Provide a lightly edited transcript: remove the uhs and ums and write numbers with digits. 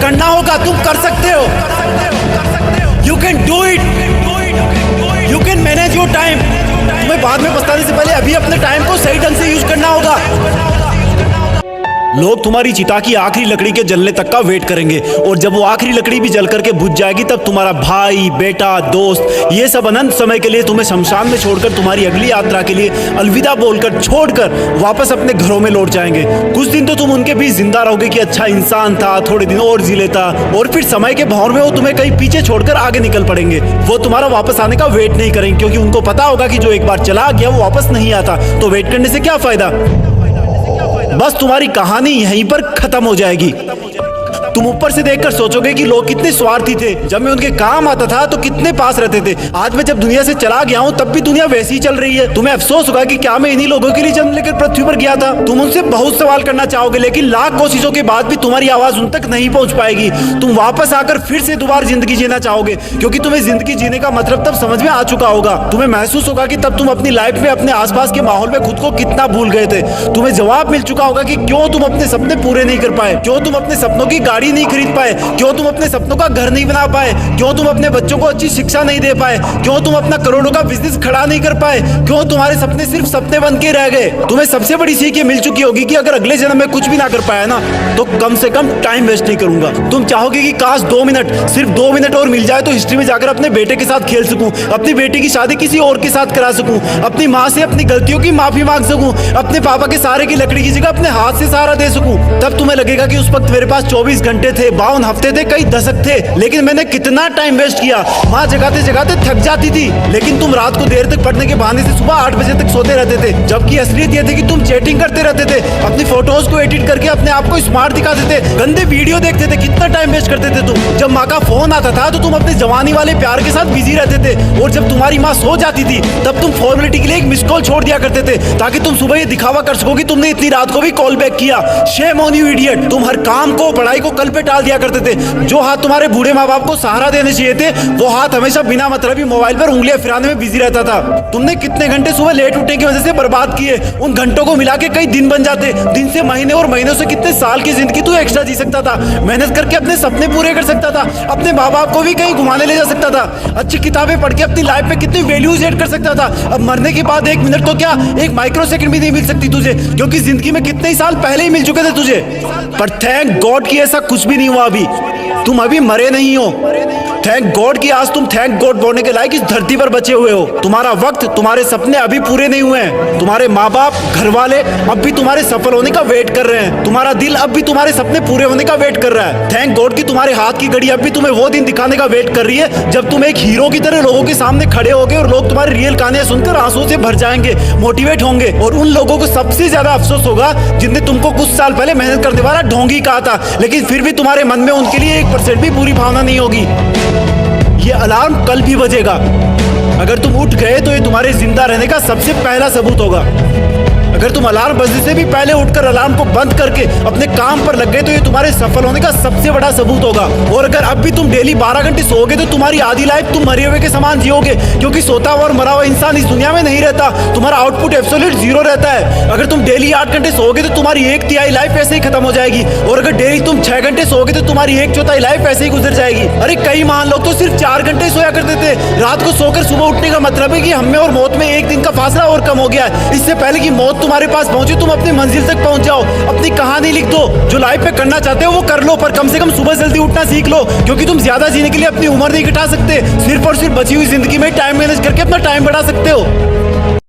करना होगा, तुम कर सकते हो। You can do it, you can manage your time. तुम्हें बाद में पछताने से पहले अभी अपने टाइम को सही ढंग से यूज करना होगा। लोग तुम्हारी चिता की आखिरी लकड़ी के जलने तक का वेट करेंगे, और जब वो आखिरी लकड़ी भी जल करके बुझ जाएगी, तब तुम्हारा भाई, बेटा, दोस्त, ये सब अनंत समय के लिए तुम्हें शमशान में छोड़कर तुम्हारी अगली यात्रा के लिए अलविदा बोलकर छोड़कर वापस अपने घरों में लौट जाएंगे। कुछ दिन तो तुम उनके बीच जिंदा रहोगे कि अच्छा इंसान था, थोड़े दिन और जी लेता, और फिर समय के भंवर में वो तुम्हें कहीं पीछे छोड़कर आगे निकल पड़ेंगे। वो तुम्हारा वापस आने का वेट नहीं करेंगे, क्योंकि उनको पता होगा कि जो एक बार चला गया वो वापस नहीं आता, तो वेट करने से क्या फायदा। बस तुम्हारी कहानी यहीं पर खत्म हो जाएगी। तुम ऊपर से देखकर सोचोगे कि लोग कितने स्वार्थी थे, जब मैं उनके काम आता था तो कितने पास रहते थे। आज मैं जब दुनिया से चला गया हूँ तब भी दुनिया वैसी ही चल रही है। तुम्हें अफसोस होगा कि क्या मैं इन्हीं लोगों के लिए जन्म लेकर पृथ्वी पर गया था। तुम उनसे बहुत सवाल करना चाहोगे, लेकिन लाख कोशिशों के बाद भी तुम्हारी आवाज उन तक नहीं पहुंच पाएगी। तुम वापस आकर फिर से दोबारा जिंदगी जीना चाहोगे, क्योंकि तुम्हें जिंदगी जीने का मतलब तब समझ में आ चुका होगा। तुम्हें महसूस होगा कि तब तुम अपनी लाइफ में अपने आसपास के माहौल में खुद को कितना भूल गए थे। तुम्हें जवाब मिल चुका होगा कि क्यों तुम अपने सपने पूरे नहीं कर पाए, क्यों तुम अपने सपनों की गाड़ी नहीं खरीद पाए, क्यों तुम अपने सपनों का घर नहीं बना पाए, क्यों तुम अपने बच्चों को अच्छी शिक्षा नहीं दे पाए, क्यों तुम अपना करोड़ों का बिजनेस खड़ा नहीं कर पाए, क्यों तुम्हारे सपने सिर्फ सपने बन के रह गए। तुम्हें सबसे बड़ी सीख ये मिल चुकी होगी कि अगर अगले जन्म में कुछ भी ना कर पाया ना, तो कम से कम टाइम वेस्ट नहीं करूंगा। तुम चाहोगे कि काश 2 मिनट, सिर्फ 2 मिनट और मिल जाए तो हिस्ट्री में जाकर अपने बेटे के साथ खेल सकूं, अपनी बेटी की शादी किसी और के साथ करा सकूं, अपनी माँ से अपनी गलतियों की माफी मांग सकूं, अपने पापा के सहारे की लकड़ी की जगह अपने हाथ से सहारा दे सकूं। तब तुम्हें लगेगा कि उस वक्त मेरे पास 24 घंटे थे, 52 हफ्ते थे, कई दशक थे, लेकिन मैंने कितना टाइम वेस्ट किया। माँ जगाते जगाते थक जाती थी, लेकिन तुम रात को देर तक पढ़ने के बहाने से सुबह 8 बजे तक सोते रहते थे, जबकि असलियत ये थी कि तुम चैटिंग करते रहते थे, अपनी फोटोज को एडिट करके अपने आप को स्मार्ट दिखाते थे, गंदे वीडियो देखते थे। कितना टाइम वेस्ट करते थे तुम। जब माँ का फोन आता था तो तुम अपने जवानी वाले प्यार के साथ बिजी रहते थे, और जब तुम्हारी माँ सो जाती थी तब तुम फॉर्मेलिटी के लिए एक मिस कॉल छोड़ दिया करते थे, ताकि तुम सुबह ये दिखावा कर सको कि तुमने इतनी रात को भी कॉल बैक किया। Shame on you idiot. तुम हर काम को, पढ़ाई को कल पे टाल दिया करते थे। जो हाथ तुम्हारे बूढ़े माँ बाप को सहारा देने चाहिए थे, वो हाथ हमेशा बिना मतलब ही मोबाइल पर उंगलियां फिराने में बिजी रहता था। तुमने कितने घंटे सुबह लेट उठने की वजह से बर्बाद किए। उन घंटों को मिला के कई दिन बन जाते। दिन से महीने और महीनों से कितने साल की जिंदगी तू एक्स्ट्रा जी सकता था। मेहनत करके अपने सपने पूरे कर सकता था, अपने माँ बाप को भी कहीं घुमाने ले जा सकता था, अच्छी किताबें पढ़ के अपनी लाइफ में कितनी वैल्यूज ऐड कर सकता था। अब मरने के बाद 1 मिनट तो क्या, 1 माइक्रो सेकंड भी नहीं मिल सकती तुझे, क्योंकि जिंदगी में कितने ही साल पहले ही मिल चुके थे तुझे। पर थैंक गॉड कि ऐसा कुछ भी नहीं हुआ। अभी तुम अभी मरे नहीं हो। थैंक गॉड कि आज तुम थैंक गॉड बोलने के लायक इस धरती पर बचे हुए हो। तुम्हारा वक्त, तुम्हारे सपने अभी पूरे नहीं हुए हैं। तुम्हारे माँ बाप, घर वाले अब भी तुम्हारे सफल होने का वेट कर रहे हैं। तुम्हारा दिल अब भी तुम्हारे सपने पूरे होने का वेट कर रहा है। थैंक गॉड कि तुम्हारे हाथ की घड़ी अब भी तुम्हें वो दिन दिखाने का वेट कर रही है जब तुम एक हीरो की तरह लोगों के सामने खड़े होगे, और लोग तुम्हारी रियल कहानियां सुनकर आंसुओं से भर जाएंगे, मोटिवेट होंगे। और उन लोगों को सबसे ज्यादा अफसोस होगा जिनने तुमको कुछ साल पहले मेहनत करने वाला ढोंगी कहा था, लेकिन फिर भी तुम्हारे मन में उनके लिए 1% भी बुरी भावना नहीं होगी। ये अलार्म कल भी बजेगा। अगर तुम उठ गए तो ये तुम्हारे जिंदा रहने का सबसे पहला सबूत होगा। अगर तुम अलार्म बजने से भी पहले उठकर अलार्म को बंद करके अपने काम पर लग गए तो ये तुम्हारे सफल होने का सबसे बड़ा सबूत होगा। और अगर अब भी तुम डेली 12 घंटे सोओगे तो तुम्हारी आधी लाइफ तुम मरे हुए के समान जियोगे, क्योंकि सोता हुआ और मरा हुआ इंसान इस दुनिया में नहीं रहता। तुम्हारा आउटपुट एब्सोल्यूट 0 रहता है। अगर तुम डेली 8 घंटे सोओगे तो तुम्हारी 1/3 लाइफ ऐसे ही खत्म हो जाएगी, और अगर डेली तुम 6 घंटे सोओगे तो तुम्हारी 1/4 लाइफ ऐसे ही गुजर जाएगी। अरे कई महान लोग तो सिर्फ 4 घंटे सोया करते थे। रात को सोकर सुबह उठने का मतलब है कि हमें और मौत में 1 दिन का फासला और कम हो गया है। इससे पहले कि मौत तुम्हारे पास पहुंचे तुम अपनी मंजिल तक पहुंच जाओ। अपनी कहानी लिख दो। जो लाइफ में करना चाहते हो वो कर लो, पर कम से कम सुबह जल्दी उठना सीख लो, क्योंकि तुम ज्यादा जीने के लिए अपनी उम्र नहीं घटा सकते। सिर्फ और सिर्फ बची हुई जिंदगी में टाइम मैनेज करके अपना टाइम बढ़ा सकते हो।